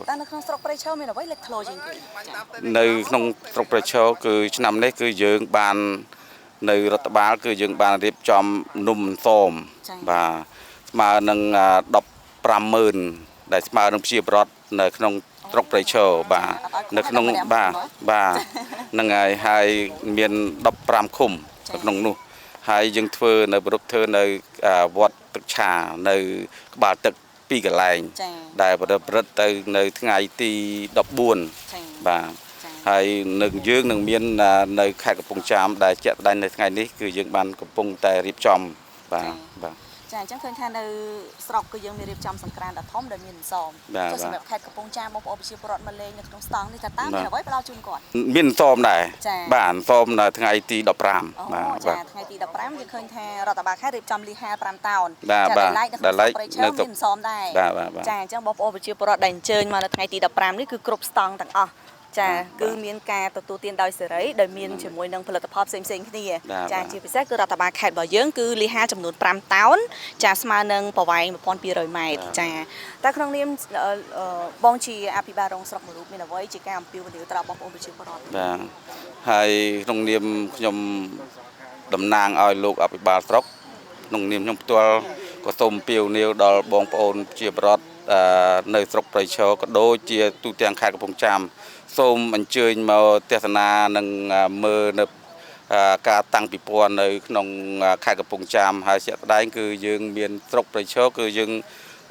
តែនៅក្នុងស្រុកព្រៃឈរមានអ្វីលេចធ្លោជាងគេនៅក្នុងស្រុកព្រៃឈរគឺឆ្នាំនេះគឺយើងបាននៅរដ្ឋបាលគឺយើងបានរៀបចំនំសោមបាទស្មើនឹង150000ដែលស្មើនឹងប្រជាពលរដ្ឋនៅក្នុងស្រុកព្រៃឈរបាទនៅក្នុងបាទហ្នឹងហើយមាន15ឃុំនៅក្នុងនោះហើយយើងធ្វើនៅប្រពធ្វើនៅវត្តទឹកឆានៅក្បាលទឹក2កន្លែងដែលប្រព្រឹត្តទៅនៅថ្ងៃទី14បាទហើយនឹងយើងនឹងមាននៅខេត្តកំពង់ចាមដែលជាក់ស្ដែងនៅថ្ងៃនេះគឺយើងបានកំពុងតែរៀបចំបាទចាអញ្ចឹងឃើញថានៅស្រុកគឺយើងមានរៀបចំសង្ក្រាន្តដ៏ធំដែលមានអន្សមចុះសម្រាប់ខេត្តកំពង់ចាមបងប្អូនប្រជាពលរដ្ឋមកលេងនៅក្នុងស្តង់នេះតើតាមមានអ្វីផ្ដល់ជូនគាត់មានអន្សមដែរបាទអន្សមនៅថ្ងៃទី15បាទចាថ្ងៃទី15យើងឃើញថារដ្ឋបាលខេត្តរៀបចំលីហា5តោនចាដែលឡែកនៅក្នុងព្រៃឈើមានអន្សមដែរចាអញ្ចឹងបងប្អូនប្រជាពលរដ្ឋដែលអញ្ជើញមកនៅថ្ងៃទី15នេះគឺគ្រប់ស្តង់ទាំងអស់ចាគឺមានការទទួលទានដោយសេរីដោយមានជាមួយនឹងផលិតផលផ្សេងគ្នាចាជាពិសេសគឺរដ្ឋបាលខេត្តរបស់យើងគឺលីហាចំនួន5តោនចាស្មើនឹងប្រវែង1200ម៉ែត្រចាតែក្នុងនាមបងជាអភិបាលរងស្រុកមួយរូបមានអ្វីជាការអំពាវនាវទៅដល់បងប្អូនប្រជាពលរដ្ឋបាទហើយក្នុងនាមខ្ញុំតំណាងឲ្យលោកអភិបាលស្រុកក្នុងនាមខ្ញុំផ្ទាល់ក៏សូមអំពាវនាវដល់បងប្អូនប្រជាពលរដ្ឋនៅស្រុកព្រៃឈរក៏ដូចជាទូទាំងខេត្តកំពង់ចាមសូមអញ្ជើញមកទស្សនានិងមើលនៅការតាំងពិព័រណ៍នៅក្នុងខេត្តកំពង់ចាមហើយជាក់ស្ដែងគឺយើងមានស្រុកព្រៃឈរគឺយើង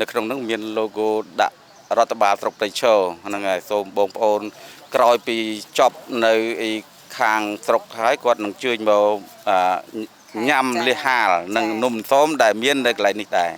នៅក្នុងនោះមាន logo ដាក់រដ្ឋបាលស្រុកព្រៃឈរហ្នឹងហើយសូមបងប្អូនក្រោយពីចប់នៅខាងស្រុកហើយគាត់នឹងអញ្ជើញមកញ៉ាំលៀសហាលនិងនំសោមដែលមាននៅកន្លែងនេះដែរ